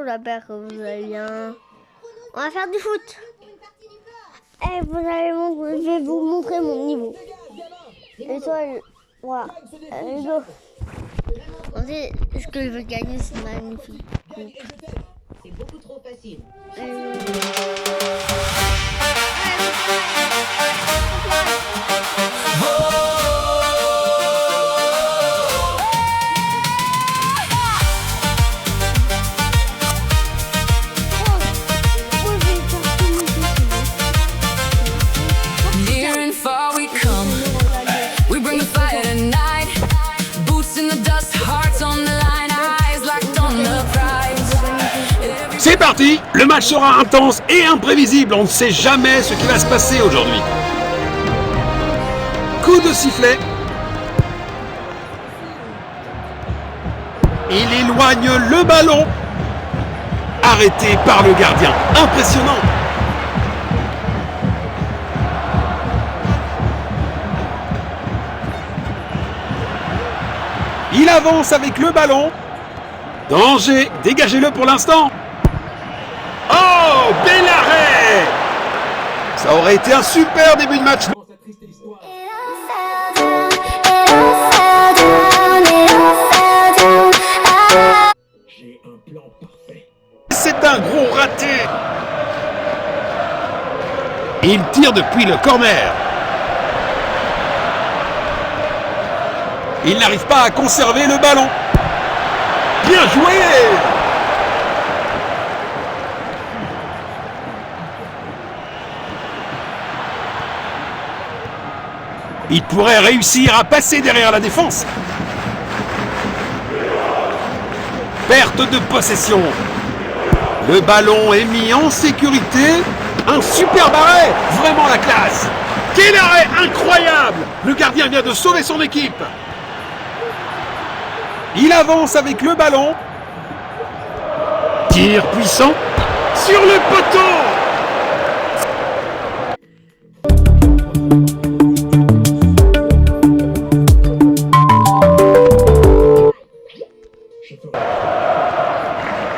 j'espère que vous allez bien. On va faire du foot. Et je vais vous montrer mon niveau. Et toi, voilà. Go. On sait ce que je veux gagner, c'est magnifique. C'est beaucoup trop facile. Near and far we come. We bring the fire tonight. Boots in the dust, hearts on the line, eyes locked on the prize. C'est parti! Le match sera intense et imprévisible. On ne sait jamais ce qui va se passer aujourd'hui. Coup de sifflet. Il éloigne le ballon. Arrêté par le gardien. Impressionnant. Il avance avec le ballon. Danger. Dégagez-le pour l'instant. Oh, bel arrêt! Ça aurait été un super début de match. C'est un gros raté. Il tire depuis le corner. Il n'arrive pas à conserver le ballon. Bien joué! Il pourrait réussir à passer derrière la défense. Perte de possession. Le ballon est mis en sécurité. Un superbe arrêt. Vraiment la classe. Quel arrêt incroyable. Le gardien vient de sauver son équipe. Il avance avec le ballon. Tir puissant. Sur le poteau.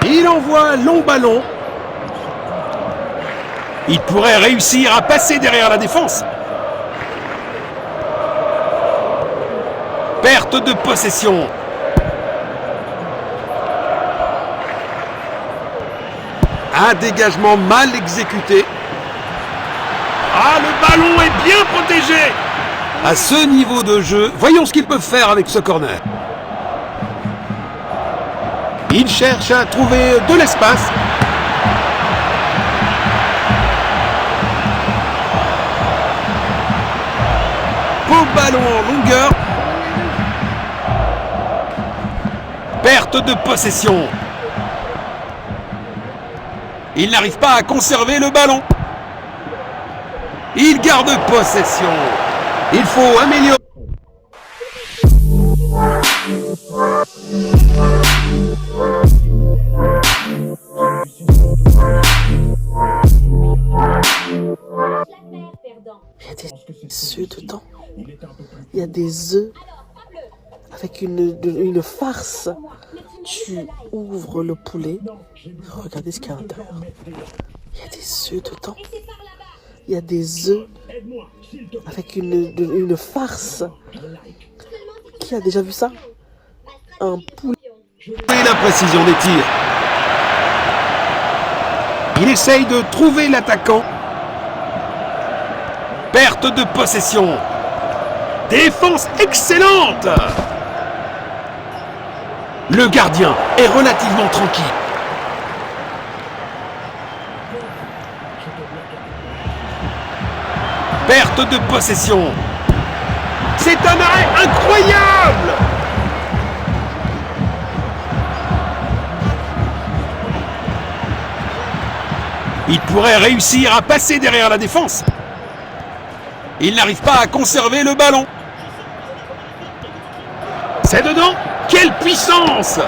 Il envoie un long ballon. Il pourrait réussir à passer derrière la défense. Perte de possession. Un dégagement mal exécuté. Ah, le ballon est bien protégé. À ce niveau de jeu, voyons ce qu'ils peuvent faire avec ce corner. Il cherche à trouver de l'espace. Beau ballon en longueur. Perte de possession. Il n'arrive pas à conserver le ballon. Il garde possession. Il faut améliorer. Il y a des œufs dedans. Il y a des œufs avec une farce. Tu ouvres le poulet. Regardez ce qu'il y a à l'intérieur. Il y a des œufs dedans. Il y a des œufs avec une farce. Qui a déjà vu ça? Un poulet. Et la précision des tirs. Il essaye de trouver l'attaquant. Perte de possession. Défense excellente. Le gardien est relativement tranquille. Perte de possession. C'est un arrêt incroyable. Il pourrait réussir à passer derrière la défense. Il n'arrive pas à conserver le ballon. C'est dedans. Quelle puissance!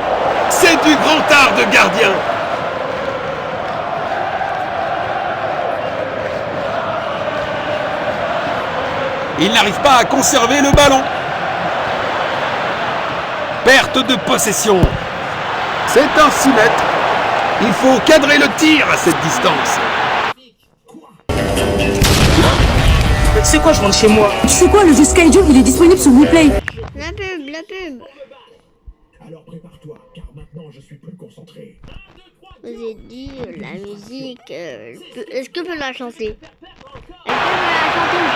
C'est du grand art de gardien. Il n'arrive pas à conserver le ballon. Perte de possession. C'est un 6 mètres. Il faut cadrer le tir à cette distance. C'est quoi, je rentre chez moi? C'est quoi le jeu Skyjo? Il est disponible sur WePlay. La pub, la pub. Alors prépare-toi, car maintenant je suis plus concentré. Je vous ai dit, la musique, est-ce que je peux la chanter? Est-ce que je peux la chanter ou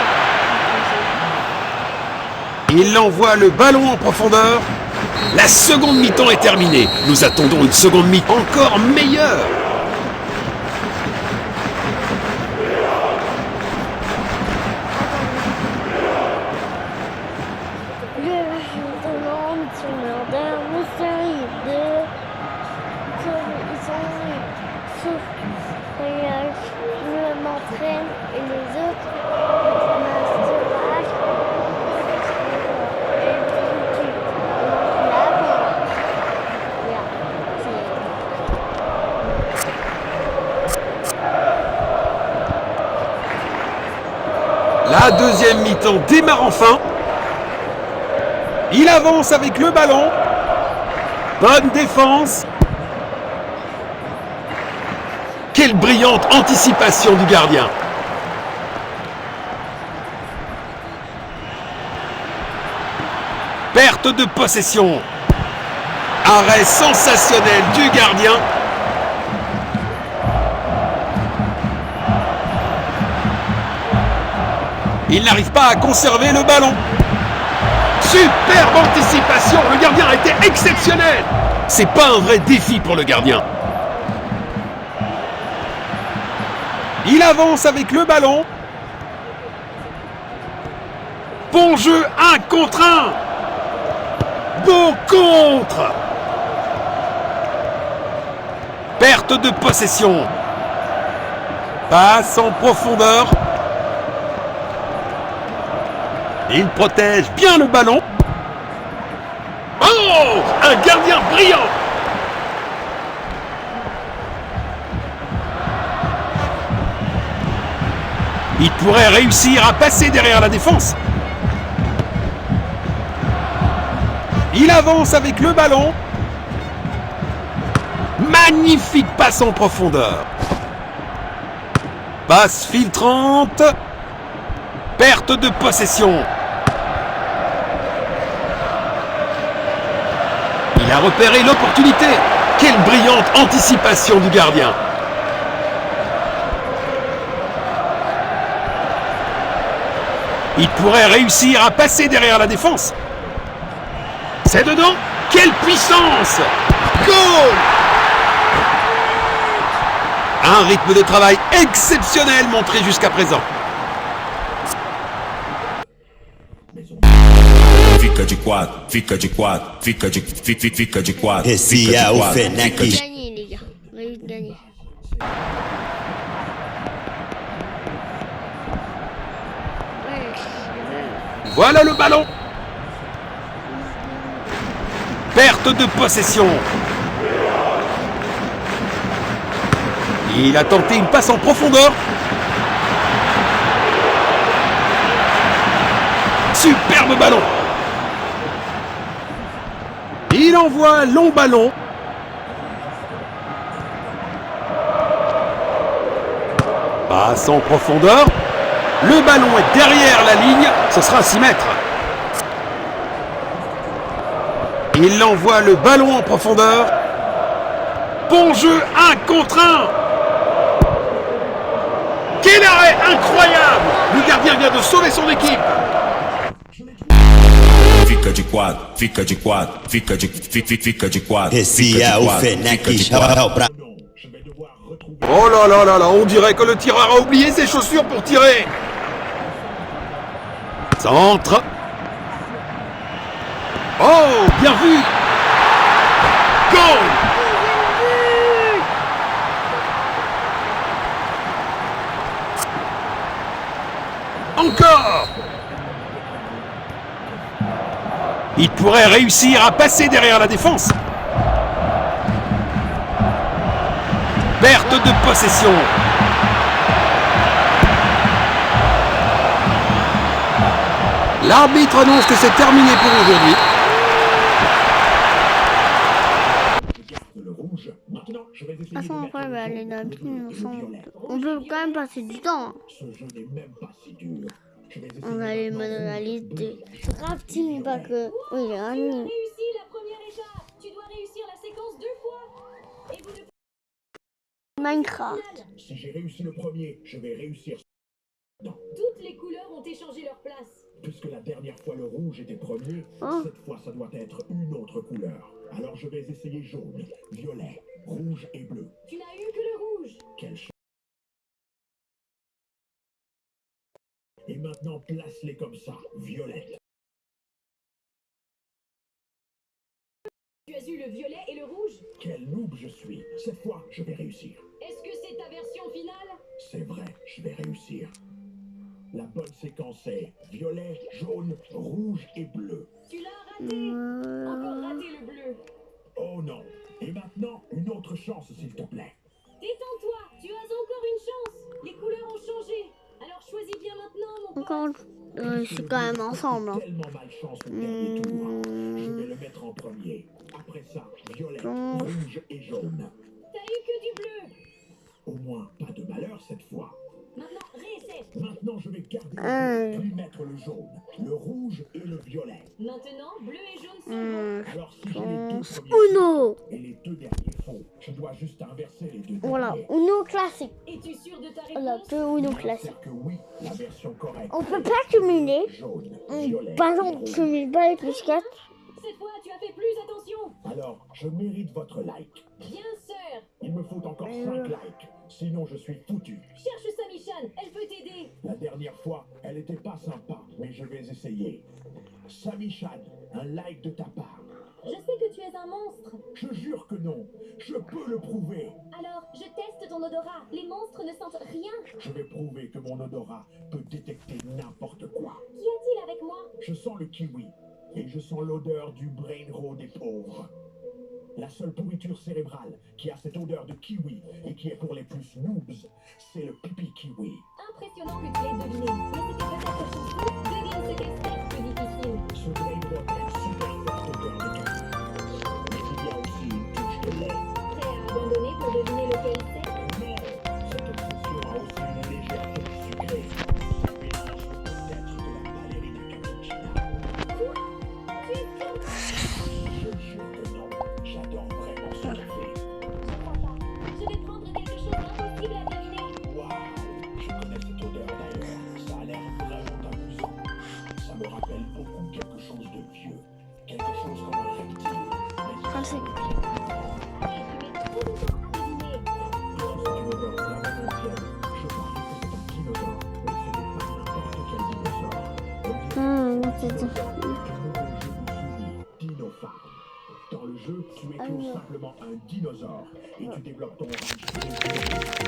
pas? Il envoie le ballon en profondeur. La seconde mi-temps est terminée. Nous attendons une seconde mi-temps encore meilleure. Je demande sur leur dernière série de... Ils sont je m'entraîne et les autres m'assurent et La deuxième mi-temps démarre enfin. Il avance avec le ballon. Bonne défense. Quelle brillante anticipation du gardien. Perte de possession. Arrêt sensationnel du gardien. Il n'arrive pas à conserver le ballon. Superbe anticipation. Le gardien a été exceptionnel. C'est pas un vrai défi pour le gardien. Il avance avec le ballon. Bon jeu, 1 contre 1. Beau contre. Perte de possession. Passe en profondeur. Il protège bien le ballon. Oh, un gardien brillant. Il pourrait réussir à passer derrière la défense. Il avance avec le ballon. Magnifique passe en profondeur. Passe filtrante. Perte de possession. Il a repéré l'opportunité. Quelle brillante anticipation du gardien. Il pourrait réussir à passer derrière la défense. C'est dedans. Quelle puissance! Goal! Un rythme de travail exceptionnel montré jusqu'à présent. Fica de quatro, fica de quatro, fica de quatro. Esse é o Fenec. Gagner, les gars. On va vite gagner. Ouais, je veux. Voilà le ballon. Perte de possession. Il a tenté une passe en profondeur. Superbe ballon. Il envoie un long ballon. Passe en profondeur. Le ballon est derrière la ligne. Ce sera 6 mètres. Il envoie le ballon en profondeur. Bon jeu, 1 contre 1. Quel arrêt incroyable! Le gardien vient de sauver son équipe. Fica de quatro, fica de quatro, fica de quatro. Esse é o Fenec. É o bra... Oh là là là là, on dirait que le tireur a oublié ses chaussures pour tirer. Centre. Oh, bien vu. Goal. Encore. Il pourrait réussir à passer derrière la défense. Perte de possession. L'arbitre annonce que c'est terminé pour aujourd'hui. Le rouge Maintenant, je vais De toute essayer façon, de après, mettre aller le dans le bleu film et le ensemble. violet. On peut quand même passer du temps. Hein. Ce jeu n'est même pas si dur. Je vais essayer On a les maintenant mettre dans la rouge, liste bleu, de Crafty, mais pas que. Oui, j'ai un livre. Réussi la première étape. Tu dois réussir la séquence 2 fois. Et vous ne... Minecraft. Si j'ai réussi le premier, je vais réussir. Non, Toutes les couleurs ont échangé leur place. puisque la dernière fois le rouge était premier, Oh. cette fois ça doit être une autre couleur. Alors je vais essayer jaune, violet, rouge et bleu. Tu n'as eu que le rouge. Quelle chance. Et maintenant place-les comme ça, violet. Tu as eu le violet et le rouge. Quel noob je suis. Cette fois, je vais réussir. Est-ce que c'est ta version finale? C'est vrai, je vais réussir. La bonne séquence est violet, jaune, rouge et bleu. Tu l'as raté. Encore raté le bleu. Oh non. Et maintenant, une autre chance, s'il te plaît. Détends-toi, tu as encore une chance. Les couleurs ont changé. Alors choisis bien maintenant, mon pote. Encore, c'est quand même ensemble. Hein. Tellement malchance au dernier tour. Je vais le mettre en premier. Après ça, violet, rouge et jaune. T'as eu que du bleu. Au moins, pas de malheur cette fois. Maintenant, réessaie. Maintenant, je vais garder le bleu, puis mettre le jaune, le rouge et le violet. Maintenant, bleu et jaune sont bons. Alors, si j'ai les deux premiers Uno. et les deux derniers faux, je dois juste inverser les deux Voilà, derniers. Uno classique. Es-tu sûr de ta Voilà, réponse? deux Uno C'est classiques. que oui, la version correcte. On peut pas cumuler. Jaune, violet, Par et exemple, rouge. je mets pas les plus 4. Cette fois, tu as fait plus attention. Alors, je mérite votre like. Bien sûr. Il me faut encore 5 likes, sinon je suis foutu. Cherche Sami-chan, elle peut t'aider. La dernière fois, elle était pas sympa, mais je vais essayer. Sami-chan, un like de ta part. Je sais que tu es un monstre. Je jure que non, je peux le prouver. Alors, je teste ton odorat. Les monstres ne sentent rien. Je vais prouver que mon odorat peut détecter n'importe quoi. Qu'y a-t-il avec moi? Je sens le kiwi, et je sens l'odeur du brain rot des pauvres. La seule pourriture cérébrale qui a cette odeur de kiwi et qui est pour les plus noobs, c'est le pipi kiwi. Impressionnant que tu aies deviné. Mais c'était peut-être chouchou. Devine ce qu'est peut-être plus difficile. Ce brain rot a une super forte odeur de café. Mais il y a aussi une touche de lait. Prêt à abandonner pour deviner lequel c'est? Non, cette obsession a aussi une légère touche sucrée. Un mélange peut-être de la ballerina cappuccina. Quoi? Tu es fou? Je jure que non, j'adore vraiment ce café. Je crois pas. Je vais prendre quelque chose d'impossible à deviner. Waouh, je connais cette odeur d'ailleurs. Ça a l'air vraiment amusant. Ça me rappelle beaucoup quelque chose de vieux. Quelque chose comme un reptile. Mais Ah, c'est... Hey, tu mets trop de temps à deviner. c'est une odeur vraiment ancienne. Je parie que c'est un dinosaure. Mais ce n'est pas n'importe quel dinosaure. c'est ça. Un nouveau jeu vous sourit, Dinofarm. Dans le jeu, tu es tout simplement un dinosaure et tu développes ton ranch.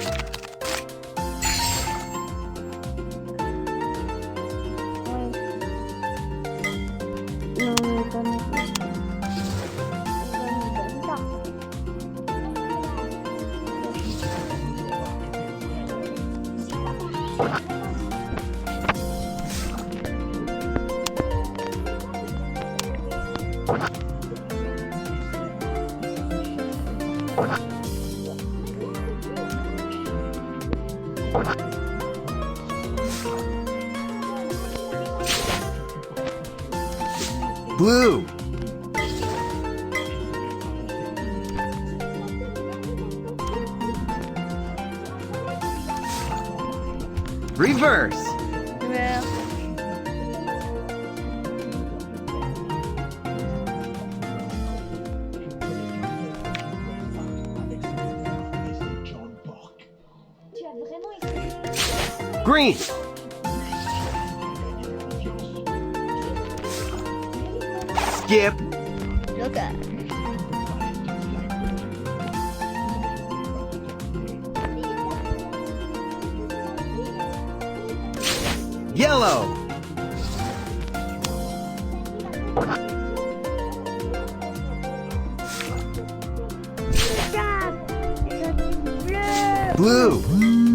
Non, mais pas non plus. Pas. Blue. Reverse. Vert. John Pork. Tu as vraiment essayé. Green. Skip. Local. Yellow. Blue.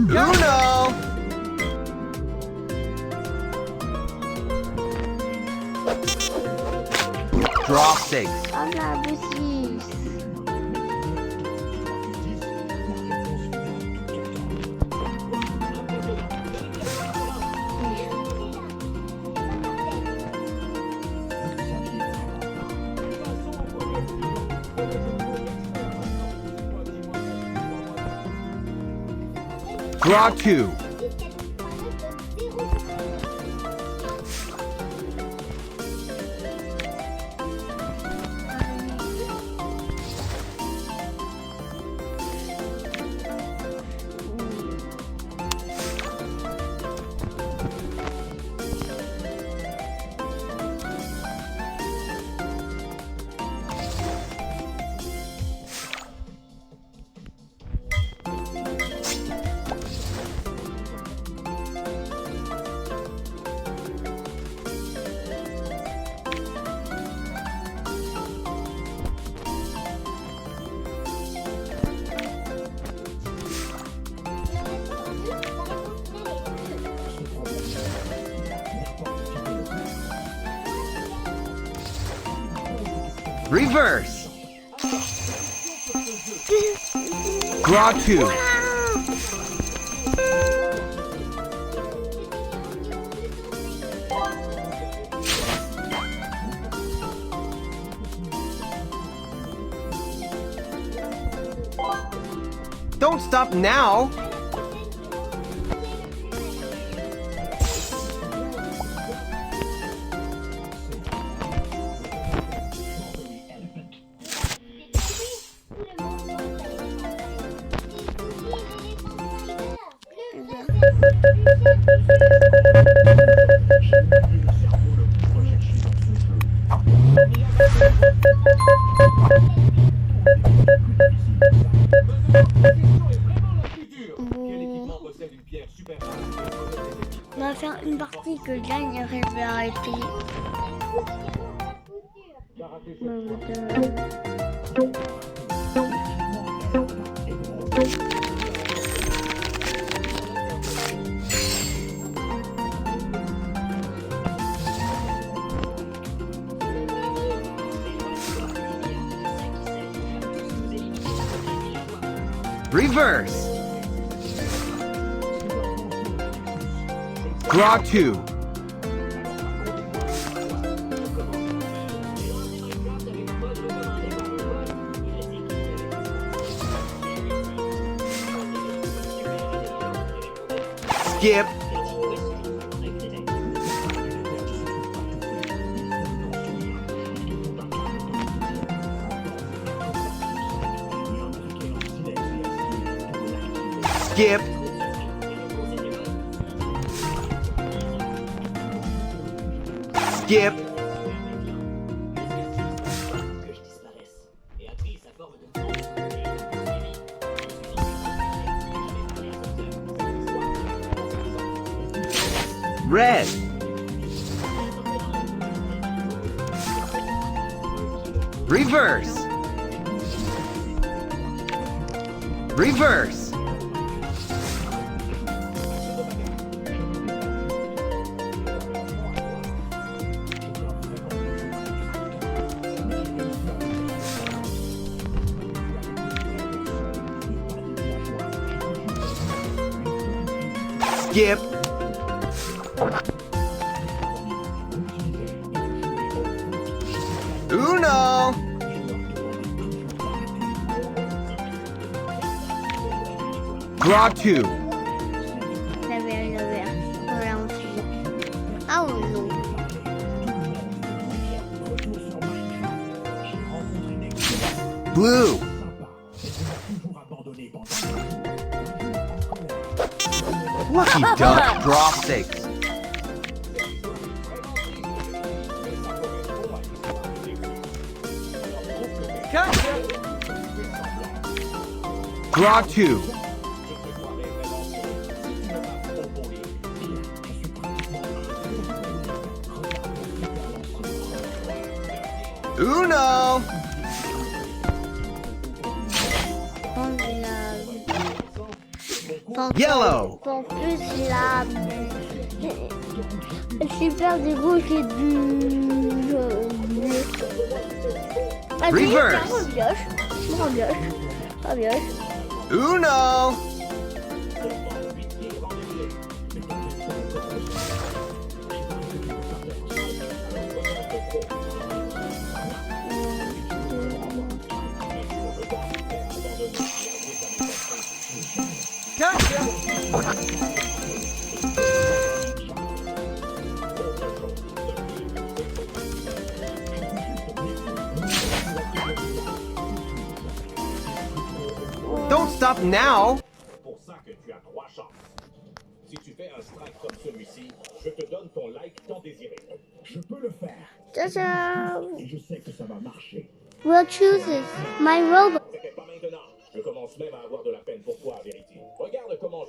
Uno. Draw 6. Ah, la B6. Draw 2. Reverse. Draw 2. Don't stop now. On va faire une partie que gagne et je vais arrêter. Reverse. Draw 2. Skip. Skip. Skip. Red. Reverse. Reverse. Skip. Uno. Draw 2. La vert. Voilà, on suit. Ah ou non. Blue. Lucky duck. Draw 6. Draw 2. Uno. Yellow. En plus, la super du rouge et du bleu. Ah, Reverse. Pas bien. Uno. Gotcha. Don't stop now! C'est pour ça que tu as 3 chances. Si tu fais un strike comme celui-ci, je te donne ton like tant désiré. Je peux le faire. Ta-da! Et je sais que ça va marcher. Will chooses my robot. C'était pas maintenant. Je commence même à avoir de la peine pour toi, Verity. Regarde.